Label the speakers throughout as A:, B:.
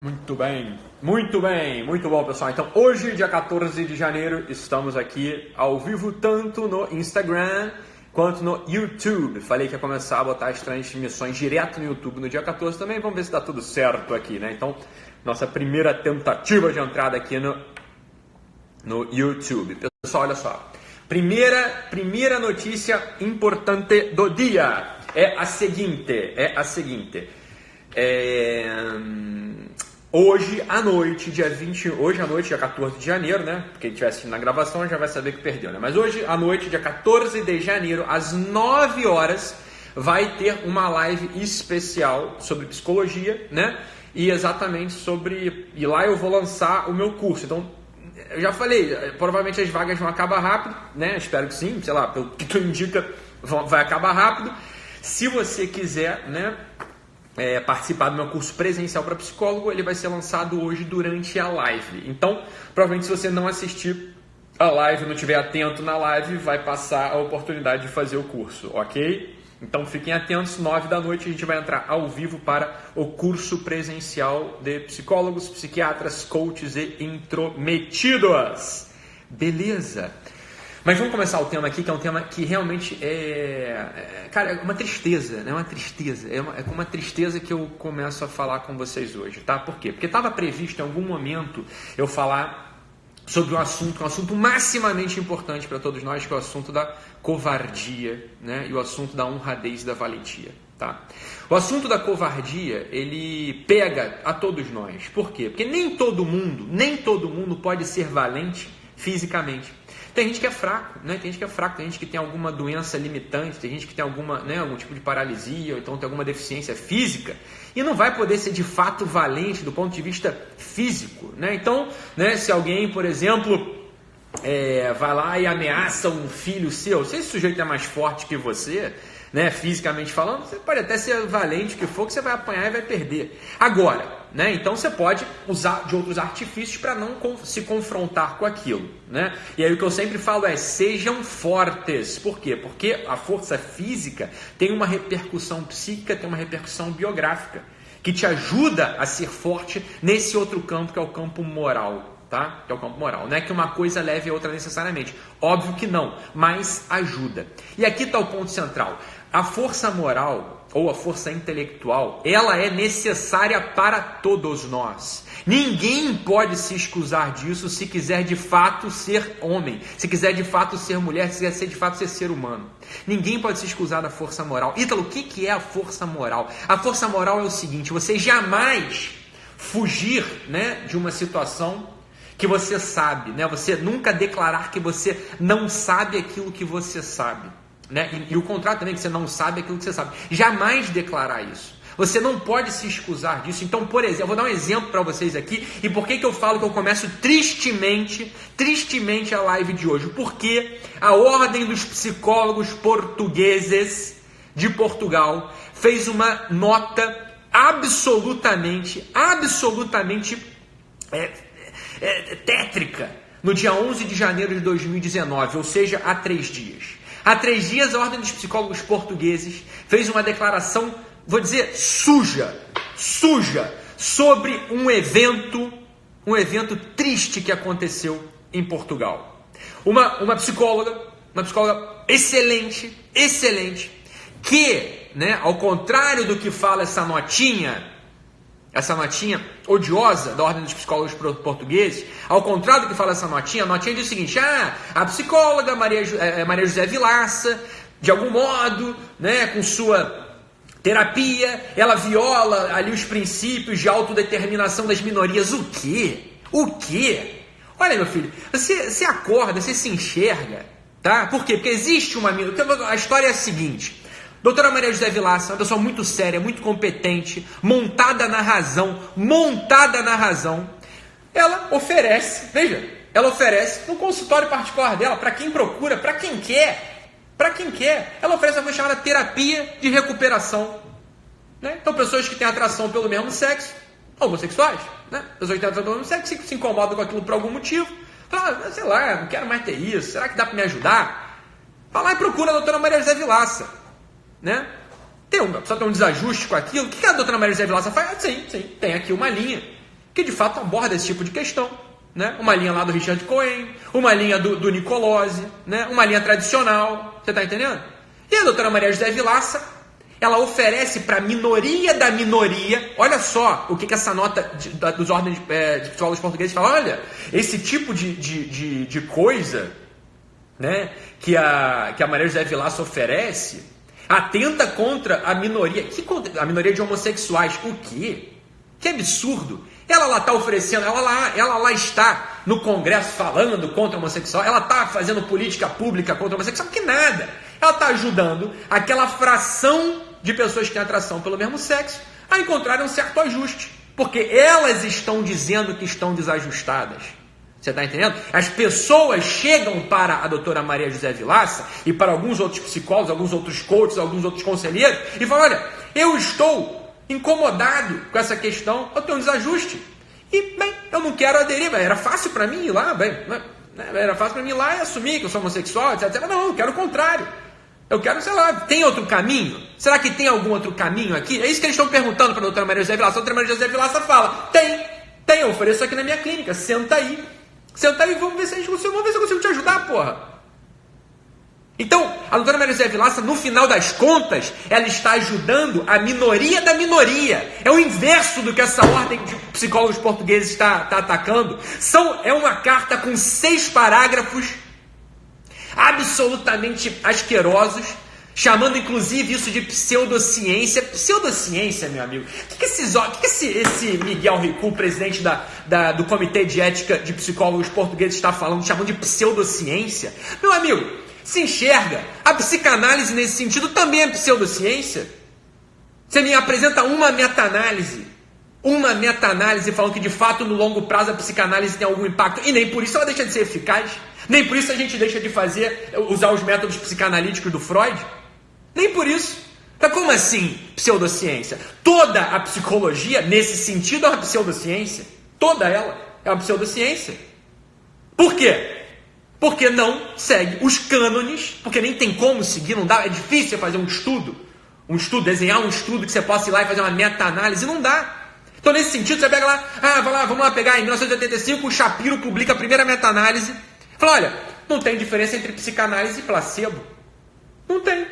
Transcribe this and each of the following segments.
A: Muito bom, pessoal. Então, hoje, dia 14 de janeiro, estamos aqui ao vivo tanto no Instagram quanto no YouTube. Falei que ia começar a botar as transmissões direto no YouTube no dia 14 também. Vamos ver se dá tudo certo aqui, né? Então, nossa primeira tentativa de entrada aqui no YouTube. Pessoal, olha só. Primeira notícia importante do dia é a seguinte. Hoje à noite, dia 14 de janeiro, né? Quem estiver assistindo na gravação já vai saber que perdeu, né? Mas hoje à noite, dia 14 de janeiro, às 9 horas, vai ter uma live especial sobre psicologia, né? E exatamente E lá eu vou lançar o meu curso. Então, eu já falei, provavelmente as vagas vão acabar rápido, né? Espero que sim, sei lá, pelo que tu indica, vai acabar rápido. Se você quiser, né? Participar do meu curso presencial para psicólogo, ele vai ser lançado hoje durante a live. Então, provavelmente se você não assistir a live, não estiver atento na live, vai passar a oportunidade de fazer o curso, ok? Então fiquem atentos, 9 da noite a gente vai entrar ao vivo para o curso presencial de psicólogos, psiquiatras, coaches e intrometidos. Beleza? Mas vamos começar o tema aqui, que é um tema que realmente cara, é uma tristeza, né? É com uma tristeza que eu começo a falar com vocês hoje, tá? Por quê? Porque estava previsto em algum momento eu falar sobre um assunto maximamente importante para todos nós, que é o assunto da covardia, né? E o assunto da honradez e da valentia, tá? O assunto da covardia, ele pega a todos nós. Por quê? Porque nem todo mundo pode ser valente fisicamente. Tem gente que é fraco, né? Tem gente que tem alguma doença limitante, tem gente que tem algum tipo de paralisia, ou então tem alguma deficiência física e não vai poder ser de fato valente do ponto de vista físico, né? Então, né, se alguém, por exemplo, vai lá e ameaça um filho seu, se esse sujeito é mais forte que você, né, fisicamente falando, você pode até ser valente o que for, que você vai apanhar e vai perder. Agora, né, então você pode usar de outros artifícios para não se confrontar com aquilo, né? E aí o que eu sempre falo é: sejam fortes. Por quê? Porque a força física tem uma repercussão psíquica, tem uma repercussão biográfica, que te ajuda a ser forte nesse outro campo, que é o campo moral. Tá? Que é o campo moral. Não é que uma coisa leve a outra necessariamente. Óbvio que não, mas ajuda. E aqui está o ponto central. A força moral ou a força intelectual, ela é necessária para todos nós. Ninguém pode se excusar disso se quiser de fato ser homem, se quiser de fato ser mulher, se quiser de fato ser ser humano. Ninguém pode se excusar da força moral. Ítalo, o que é a força moral? A força moral é o seguinte: você jamais fugir, né, de uma situação que você sabe, né? Você nunca declarar que você não sabe aquilo que você sabe, né? E o contrário também, que você não sabe aquilo que você sabe. Jamais declarar isso. Você não pode se excusar disso. Então, por exemplo, eu vou dar um exemplo para vocês aqui. E por que eu falo que eu começo tristemente a live de hoje? Porque a Ordem dos Psicólogos Portugueses de Portugal fez uma nota absolutamente tétrica no dia 11 de janeiro de 2019, ou seja, há 3 dias. Há 3 dias a Ordem dos Psicólogos Portugueses fez uma declaração, vou dizer, suja, sobre um evento triste que aconteceu em Portugal. Uma psicóloga excelente, que, né, ao contrário do que fala essa notinha odiosa da Ordem dos Psicólogos Portugueses, ao contrário do que fala essa notinha, a notinha diz o seguinte: a psicóloga Maria José Vilaça, de algum modo, né, com sua terapia, ela viola ali os princípios de autodeterminação das minorias. O quê? Olha, meu filho, você acorda, você se enxerga, tá? Por quê? Porque existe uma minoria. A história é a seguinte: doutora Maria José Vilaça, uma pessoa muito séria, muito competente, montada na razão, ela oferece no consultório particular dela, para quem procura, para quem quer, ela oferece uma coisa chamada terapia de recuperação, né? Então, pessoas que têm atração pelo mesmo sexo, homossexuais, né? Pessoas que têm atração pelo mesmo sexo, se incomodam com aquilo por algum motivo, falam: sei lá, não quero mais ter isso, será que dá para me ajudar? Vai lá e procura a doutora Maria José Vilaça, né? Precisa ter um desajuste com aquilo. O que a doutora Maria José Vilaça faz? Sim, tem aqui uma linha que de fato aborda esse tipo de questão, né? Uma linha lá do Richard Cohen, uma linha do Nicolosi, né? Uma linha tradicional, você está entendendo? E a doutora Maria José Vilaça, ela oferece para a minoria da minoria, olha só o que essa nota dos ordens de psicólogos portugueses fala, olha, esse tipo de coisa, né, que a Maria José Vilaça oferece, atenta contra a minoria, a minoria de homossexuais, o quê? Que absurdo! Ela lá está oferecendo, ela lá está no Congresso falando contra o homossexual, ela está fazendo política pública contra o homossexual, que nada! Ela está ajudando aquela fração de pessoas que têm atração pelo mesmo sexo a encontrarem um certo ajuste, porque elas estão dizendo que estão desajustadas. Você está entendendo? As pessoas chegam para a doutora Maria José Vilaça e para alguns outros psicólogos, alguns outros coaches, alguns outros conselheiros e falam, olha, eu estou incomodado com essa questão, eu tenho um desajuste. E, bem, eu não quero aderir, era fácil para mim ir lá, era fácil para mim ir lá e assumir que eu sou homossexual, etc. Não, eu quero o contrário. Eu quero, sei lá, tem outro caminho? Será que tem algum outro caminho aqui? É isso que eles estão perguntando para a doutora Maria José Vilaça. A doutora Maria José Vilaça fala, tem, eu ofereço aqui na minha clínica, senta aí e vamos ver se eu consigo te ajudar, porra. Então, a doutora Maria José Vilaça, no final das contas, ela está ajudando a minoria da minoria. É o inverso do que essa ordem de psicólogos portugueses está atacando. É uma carta com 6 parágrafos, absolutamente asquerosos, chamando inclusive isso de pseudociência. Pseudociência, meu amigo. O que esse Miguel Ricul, presidente do Comitê de Ética de Psicólogos Portugueses, está falando, chamando de pseudociência? Meu amigo, se enxerga. A psicanálise nesse sentido também é pseudociência. Você me apresenta uma meta-análise falando que de fato no longo prazo a psicanálise tem algum impacto e nem por isso ela deixa de ser eficaz, nem por isso a gente deixa de usar os métodos psicanalíticos do Freud, nem por isso. Então como assim pseudociência? Toda a psicologia nesse sentido é uma pseudociência, toda ela é uma pseudociência. Por quê? Porque não segue os cânones, porque nem tem como seguir, não dá, é difícil você fazer um estudo, desenhar um estudo que você possa ir lá e fazer uma meta-análise, não dá. Então, nesse sentido, você pega lá, vamos lá pegar, em 1985, o Shapiro publica a primeira meta-análise, fala, olha, não tem diferença entre psicanálise e placebo. Não tem.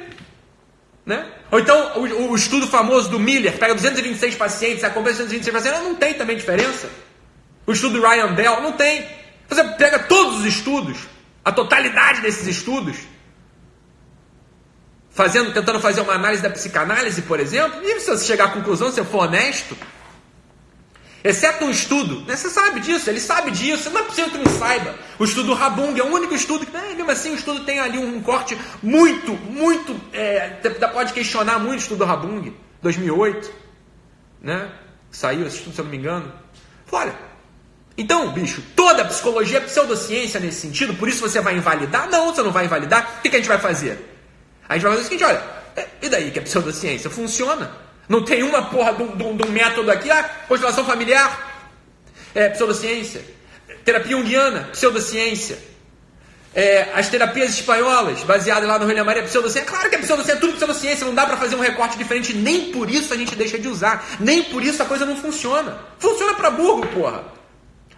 A: Né? Ou então, o estudo famoso do Miller, pega 226 pacientes, acompanha 226 pacientes, não tem também diferença. O estudo do Ryan Bell, não tem. Você pega todos os estudos, a totalidade desses estudos, tentando fazer uma análise da psicanálise, por exemplo, e se você chegar à conclusão, se eu for honesto, exceto um estudo, né, você sabe disso, ele sabe disso, não é possível que não saiba. O estudo do Rabung é o único estudo que, mesmo assim, o estudo tem ali um corte muito, pode questionar muito o estudo do Rabung, 2008, né, saiu esse estudo, se eu não me engano. Olha, então, bicho, toda a psicologia é pseudociência nesse sentido, por isso você vai invalidar? Não, você não vai invalidar. O que a gente vai fazer? A gente vai fazer o seguinte, olha, e daí que é pseudociência? Funciona. Não tem uma porra de um método aqui, constelação familiar, pseudociência. Terapia junguiana, pseudociência. As terapias espanholas, baseadas lá no Reina Maria, pseudociência. Claro que é pseudociência, tudo pseudociência, não dá pra fazer um recorte diferente, nem por isso a gente deixa de usar, nem por isso a coisa não funciona. Funciona pra burro, porra.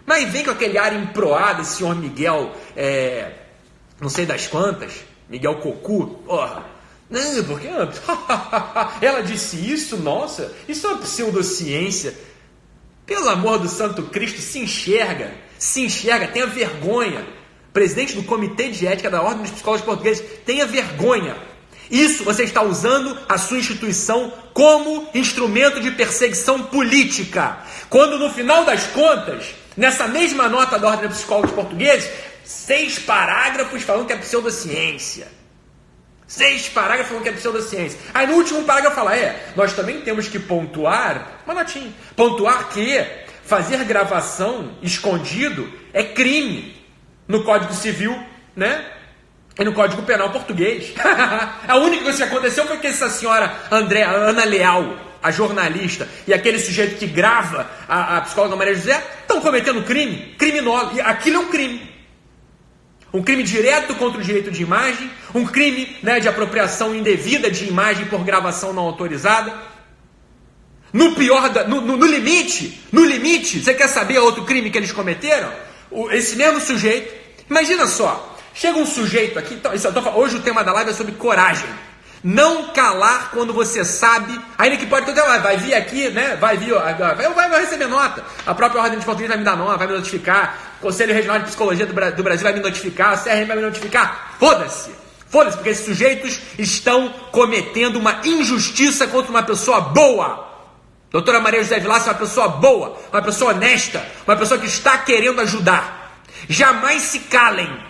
A: Mas vem com aquele ar emproado, esse senhor Miguel, não sei das quantas, Miguel Cocu, porra. Não, porque ela disse isso, nossa, isso é uma pseudociência. Pelo amor do Santo Cristo, se enxerga, tenha vergonha. Presidente do Comitê de Ética da Ordem dos Psicólogos Portugueses, tenha vergonha. Isso você está usando a sua instituição como instrumento de perseguição política. Quando no final das contas, nessa mesma nota da Ordem dos Psicólogos Portugueses, 6 parágrafos falando que é pseudociência. 6 parágrafos falando que é pseudociência. Aí no último parágrafo fala, nós também temos que pontuar, uma notinha, pontuar que fazer gravação escondido é crime no Código Civil, né? E no Código Penal português. A única coisa que aconteceu foi que essa senhora Ana Leal, a jornalista, e aquele sujeito que grava a psicóloga Maria José, estão cometendo crime, criminoso. E aquilo é um crime. Um crime direto contra o direito de imagem, um crime, né, de apropriação indevida de imagem por gravação não autorizada. No pior, no limite, você quer saber outro crime que eles cometeram? Esse mesmo sujeito, imagina só, chega um sujeito aqui, então, hoje o tema da live é sobre coragem. Não calar quando você sabe, ainda que pode ter, vai vir aqui, né? Vai receber nota. A própria Ordem de Português vai me dar nota, vai me notificar. O Conselho Regional de Psicologia do Brasil vai me notificar. A CRM vai me notificar. Foda-se, porque esses sujeitos estão cometendo uma injustiça contra uma pessoa boa. Doutora Maria José Vilaça é uma pessoa boa, uma pessoa honesta, uma pessoa que está querendo ajudar. Jamais se calem.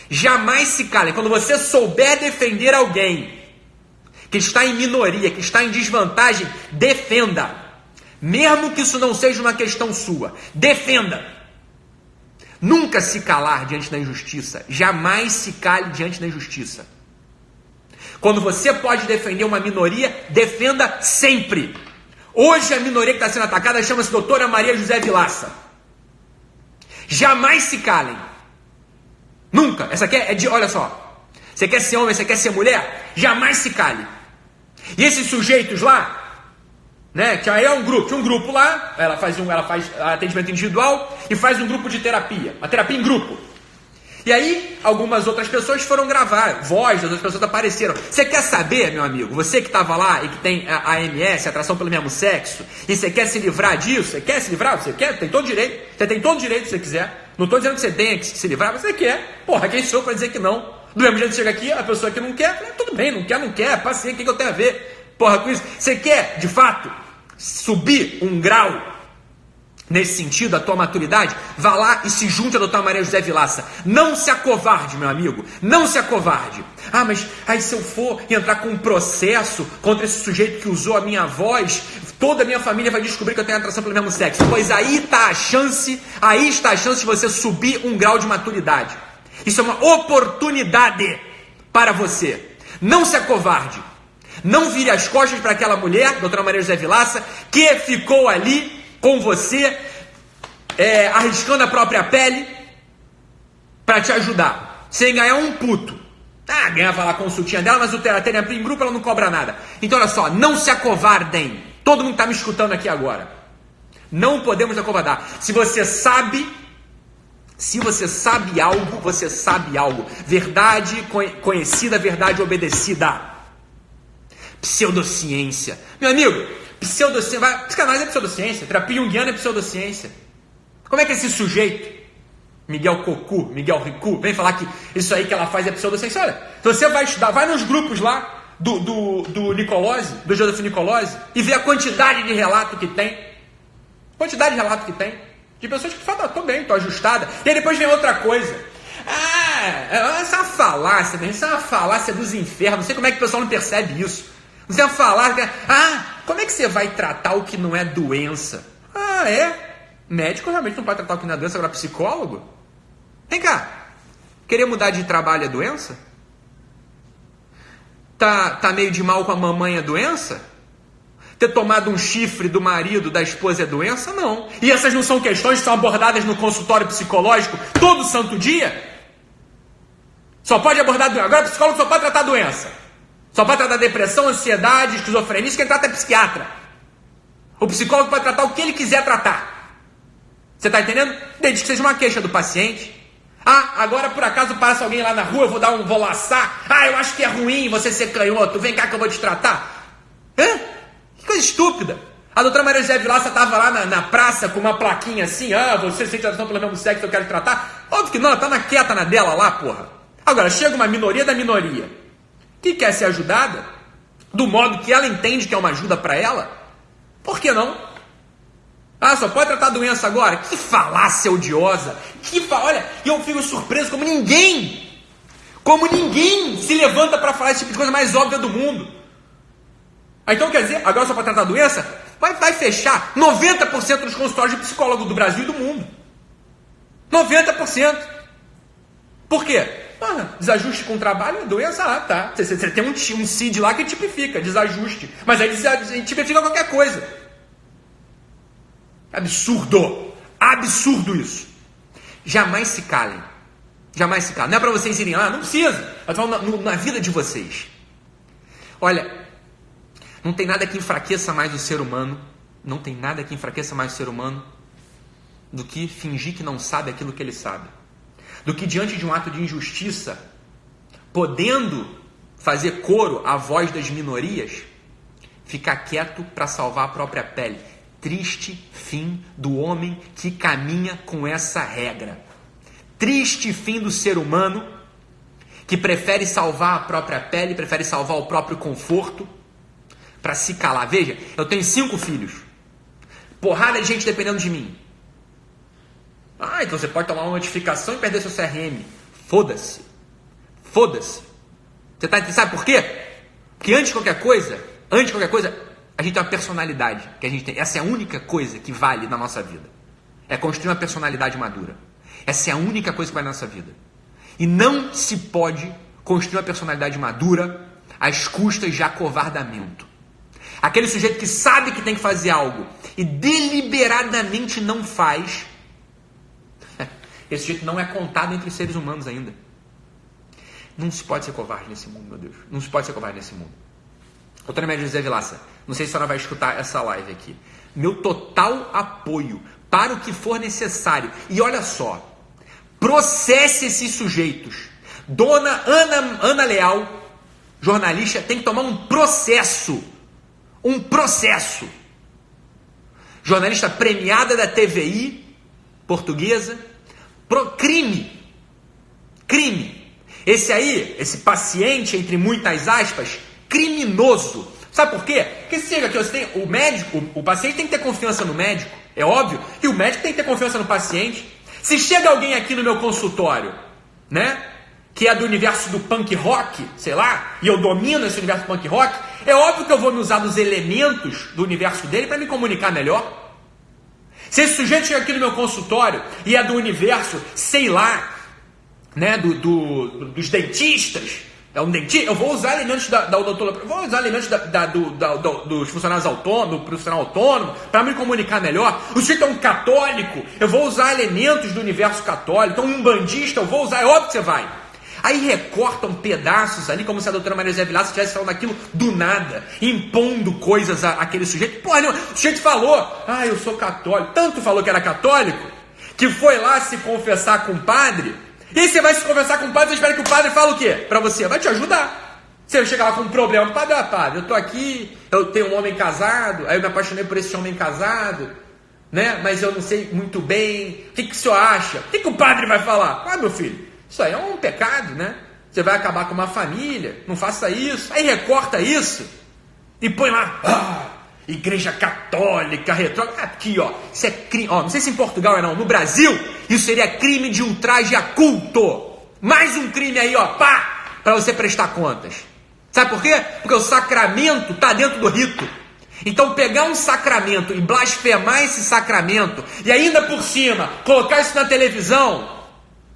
A: Jamais se calem. Quando você souber defender alguém que está em minoria, que está em desvantagem, defenda. Mesmo que isso não seja uma questão sua, defenda. Nunca se calar diante da injustiça. Jamais se cale diante da injustiça. Quando você pode defender uma minoria, defenda sempre. Hoje a minoria que está sendo atacada chama-se doutora Maria José Vilaça. Jamais se calem. Nunca. Essa aqui olha só. Você quer ser homem, você quer ser mulher? Jamais se cale. E esses sujeitos lá, né? Que aí é um grupo lá, ela faz atendimento individual e faz um grupo de terapia, uma terapia em grupo. E aí, algumas outras pessoas foram gravar, voz das outras pessoas apareceram. Você quer saber, meu amigo, você que estava lá e que tem a AMS, atração pelo mesmo sexo, e você quer se livrar disso, você quer se livrar? Você quer? Tem todo direito, você tem todo direito se você quiser. Não estou dizendo que você tenha que se livrar, mas você quer. Porra, quem sou para dizer que não? Do mesmo jeito que chega aqui, a pessoa que não quer, tudo bem, não quer, paciência, o que eu tenho a ver? Porra, com isso, você quer, de fato, subir um grau nesse sentido, a tua maturidade? Vá lá e se junte a doutora Maria José Vilaça. Não se acovarde, meu amigo, não se acovarde. Ah, mas aí se eu for entrar com um processo contra esse sujeito que usou a minha voz, toda a minha família vai descobrir que eu tenho atração pelo mesmo sexo. Pois aí está a chance de você subir um grau de maturidade. Isso é uma oportunidade para você. Não se acovarde. Não vire as costas para aquela mulher, doutora Maria José Vilaça, que ficou ali com você, arriscando a própria pele para te ajudar, sem ganhar um puto. Ganhava lá a consultinha dela, mas o terapia em grupo ela não cobra nada. Então olha só, não se acovardem. Todo mundo está me escutando aqui agora. Não podemos acovardar. Se você sabe algo, você sabe algo. Verdade conhecida, verdade obedecida. Pseudociência. Meu amigo, pseudociência, psicanálise é pseudociência, terapia junguiana é pseudociência. Como é que esse sujeito, Miguel Ricu, vem falar que isso aí que ela faz é pseudociência? Olha, você vai estudar, vai nos grupos lá do Nicolosi, do Joseph Nicolosi, e vê a quantidade de relato que tem. De pessoas que falam, tô bem, tô ajustada. E aí depois vem outra coisa. Essa é uma falácia, né? Isso é uma falácia dos infernos. Não sei como é que o pessoal não percebe isso. Você vai falar, como é que você vai tratar o que não é doença? Médico realmente não pode tratar o que não é doença, agora psicólogo? Vem cá, querer mudar de trabalho é doença? Tá meio de mal com a mamãe é doença? Ter tomado um chifre do marido, da esposa é doença? Não. E essas não são questões que são abordadas no consultório psicológico todo santo dia? Só pode abordar doença. Agora o psicólogo só pode tratar doença. Só pode tratar depressão, ansiedade, esquizofrenia. Isso quem trata é psiquiatra. O psicólogo pode tratar o que ele quiser tratar. Você está entendendo? Desde que seja uma queixa do paciente. Agora por acaso passa alguém lá na rua, eu vou laçar. Eu acho que é ruim você ser canhoto. Vem cá que eu vou te tratar. Que coisa estúpida. A doutora Maria José Vilaça estava lá na praça com uma plaquinha assim. Você sente atração pelo mesmo sexo, eu quero te tratar. Óbvio que não, ela tá quieta na dela lá, porra. Agora, chega uma minoria da minoria que quer ser ajudada do modo que ela entende que é uma ajuda para ela. Por que não? Só pode tratar a doença agora? Que falácia odiosa. Olha, eu fico surpreso como ninguém se levanta para falar esse tipo de coisa mais óbvia do mundo. Então quer dizer, agora só para tratar a doença? Vai fechar 90% dos consultórios de psicólogo do Brasil e do mundo. 90%. Por quê? Desajuste com o trabalho é doença? Tá. Você tem um CID lá que tipifica desajuste. Mas aí tipifica qualquer coisa. Absurdo isso. Jamais se calem. Não é para vocês irem lá, não precisa. Eu tô falando na vida de vocês. Olha, Não tem nada que enfraqueça mais o ser humano, não tem nada que enfraqueça mais o ser humano do que fingir que não sabe aquilo que ele sabe. Do que diante de um ato de injustiça, podendo fazer coro à voz das minorias, ficar quieto para salvar a própria pele. Triste fim do homem que caminha com essa regra. Triste fim do ser humano que prefere salvar a própria pele, prefere salvar o próprio conforto para se calar. Veja, eu tenho 5 filhos. Porrada de gente dependendo de mim. Ah, então você pode tomar uma notificação e perder seu CRM. Foda-se. Foda-se. Você sabe por quê? Porque antes de qualquer coisa, a gente tem uma personalidade que a gente tem. Essa é a única coisa que vale na nossa vida. É construir uma personalidade madura. Essa é a única coisa que vale na nossa vida. E não se pode construir uma personalidade madura às custas de acovardamento. Aquele sujeito que sabe que tem que fazer algo e deliberadamente não faz, esse sujeito não é contado entre os seres humanos ainda. Não se pode ser covarde nesse mundo, meu Deus. Não se pode ser covarde nesse mundo. Doutora Maria José Vilaça, não sei se a senhora vai escutar essa live aqui. Meu total apoio para o que for necessário. E olha só, processe esses sujeitos. Dona Ana Leal, jornalista, tem que tomar um processo. Um processo. Jornalista premiada da TVI portuguesa. Crime. Esse paciente, entre muitas aspas, criminoso. Sabe por quê? Porque se chega aqui, você tem o médico, o paciente tem que ter confiança no médico. É óbvio que o médico tem que ter confiança no paciente. Se chega alguém aqui no meu consultório, né, que é do universo do punk rock, sei lá, e eu domino esse universo do punk rock, é óbvio que eu vou me usar dos elementos do universo dele para me comunicar melhor. Se esse sujeito chega aqui no meu consultório e é do universo, sei lá, né, dos dentistas, é um dentista, eu vou usar elementos da odontologia, vou usar elementos dos funcionários autônomos, do profissional autônomo, para me comunicar melhor. O sujeito é um católico, eu vou usar elementos do universo católico. Então, um umbandista, eu vou usar, é óbvio que você vai. Aí recortam pedaços ali, como se a doutora Maria José Vilaça estivesse falando aquilo do nada, impondo coisas àquele sujeito. Porra, não, o sujeito falou, eu sou católico. Tanto falou que era católico, que foi lá se confessar com o padre. E aí você vai se conversar com o padre, você espera que o padre fale o quê? Para você, vai te ajudar. Você chega lá com um problema, o padre, padre, eu tô aqui, eu tenho um homem casado, aí eu me apaixonei por esse homem casado, né? Mas eu não sei muito bem, o que o senhor acha? O que o padre vai falar? Meu filho, isso aí é um pecado, né? Você vai acabar com uma família, não faça isso. Aí recorta isso e põe lá, Igreja Católica, retrógrada. Aqui, ó, isso é crime. Ó, não sei se em Portugal é não, no Brasil, isso seria crime de ultraje a culto. Mais um crime aí, ó, para você prestar contas. Sabe por quê? Porque o sacramento está dentro do rito. Então pegar um sacramento e blasfemar esse sacramento e ainda por cima colocar isso na televisão,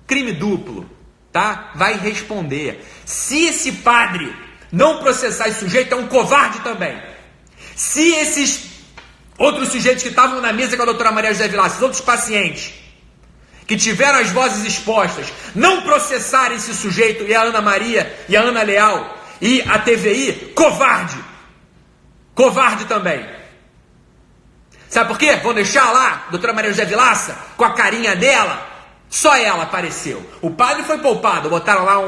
A: crime duplo, tá? Vai responder. Se esse padre não processar esse sujeito, é um covarde também. Se esses outros sujeitos que estavam na mesa com a doutora Maria José Vilaça, outros pacientes que tiveram as vozes expostas, não processarem esse sujeito e a Ana Maria e a Ana Leal e a TVI, covarde. Covarde também. Sabe por quê? Vão deixar lá a doutora Maria José Vilaça com a carinha dela. Só ela apareceu. O padre foi poupado. Botaram lá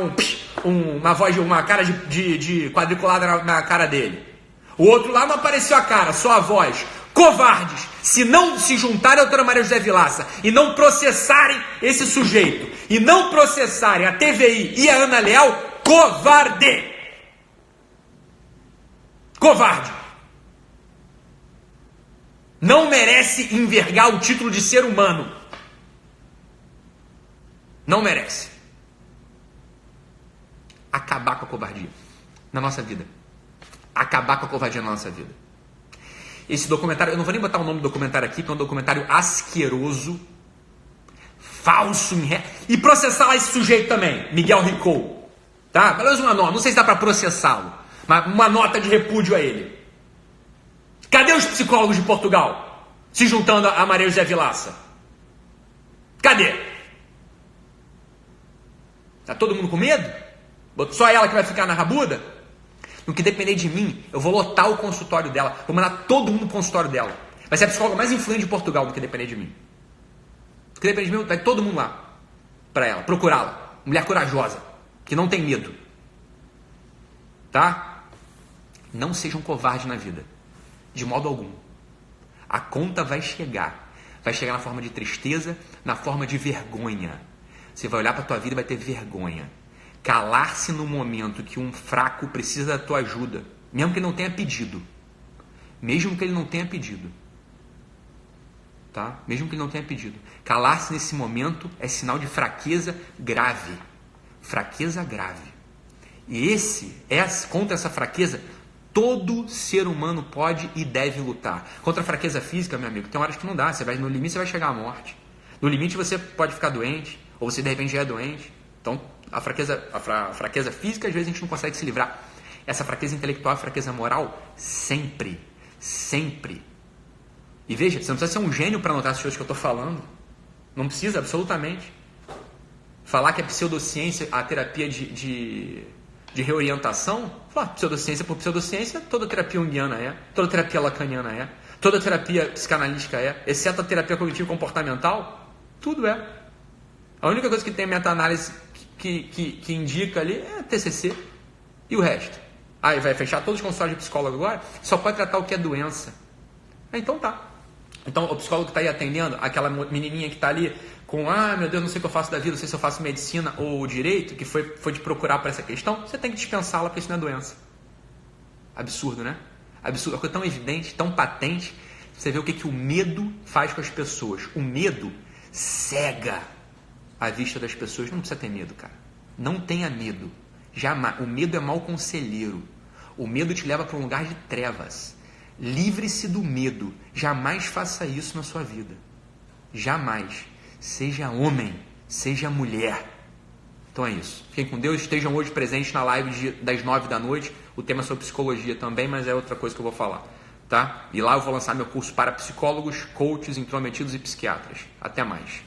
A: uma voz, uma cara de quadriculada na cara dele. O outro lá não apareceu a cara, só a voz. Covardes, se não se juntarem à doutora Maria José Vilaça e não processarem esse sujeito, e não processarem a TVI e a Ana Leal, covarde. Covarde. Não merece envergar o título de ser humano. Não merece. Acabar com a covardia na nossa vida. Acabar com a covardia na nossa vida. Esse documentário, eu não vou nem botar o nome do documentário aqui, porque é um documentário asqueroso, falso, e processar esse sujeito também, Miguel Ricou, tá? Pelo menos uma nota, não sei se dá para processá-lo, mas uma nota de repúdio a ele. Cadê os psicólogos de Portugal se juntando a Maria José Vilaça? Cadê? Tá todo mundo com medo? Só ela que vai ficar na rabuda? No que depender de mim, eu vou lotar o consultório dela. Vou mandar todo mundo pro consultório dela. Vai ser a psicóloga mais influente de Portugal, no que depender de mim. No que depender de mim, vai todo mundo lá para ela, procurá-la. Mulher corajosa, que não tem medo. Tá? Não seja um covarde na vida. De modo algum. A conta vai chegar. Vai chegar na forma de tristeza, na forma de vergonha. Você vai olhar para a tua vida e vai ter vergonha. Calar-se no momento que um fraco precisa da tua ajuda, mesmo que ele não tenha pedido. Mesmo que ele não tenha pedido. Tá? Mesmo que ele não tenha pedido. Calar-se nesse momento é sinal de fraqueza grave. Fraqueza grave. E contra essa fraqueza, todo ser humano pode e deve lutar. Contra a fraqueza física, meu amigo, tem horas que não dá. No limite você vai chegar à morte. No limite você pode ficar doente, ou você de repente já é doente. Então, a fraqueza física, às vezes a gente não consegue se livrar. Essa fraqueza intelectual, a fraqueza moral, sempre. Sempre. E veja, você não precisa ser um gênio para notar as coisas que eu estou falando. Não precisa, absolutamente. Falar que a pseudociência, a terapia de reorientação, pseudociência por pseudociência, toda terapia junguiana é, toda terapia lacaniana é, toda terapia psicanalítica é, exceto a terapia cognitivo-comportamental, tudo é. A única coisa que tem meta-análise que indica ali é TCC e o resto. Aí vai fechar todos os consultórios de psicólogo agora, só pode tratar o que é doença. Então tá. Então o psicólogo que está aí atendendo, aquela menininha que está ali com, meu Deus, não sei o que eu faço da vida, não sei se eu faço medicina ou direito, que foi te procurar para essa questão, você tem que dispensá-la porque isso não é doença. Absurdo, né? Absurdo. Uma coisa tão evidente, tão patente, você vê o que o medo faz com as pessoas. O medo cega a vista das pessoas. Não precisa ter medo, cara. Não tenha medo. Jamais. O medo é mau conselheiro. O medo te leva para um lugar de trevas. Livre-se do medo. Jamais faça isso na sua vida. Jamais. Seja homem, seja mulher. Então é isso. Fiquem com Deus. Estejam hoje presentes na live das 9 da noite. O tema é sobre psicologia também, mas é outra coisa que eu vou falar. Tá? E lá eu vou lançar meu curso para psicólogos, coaches, intrometidos e psiquiatras. Até mais.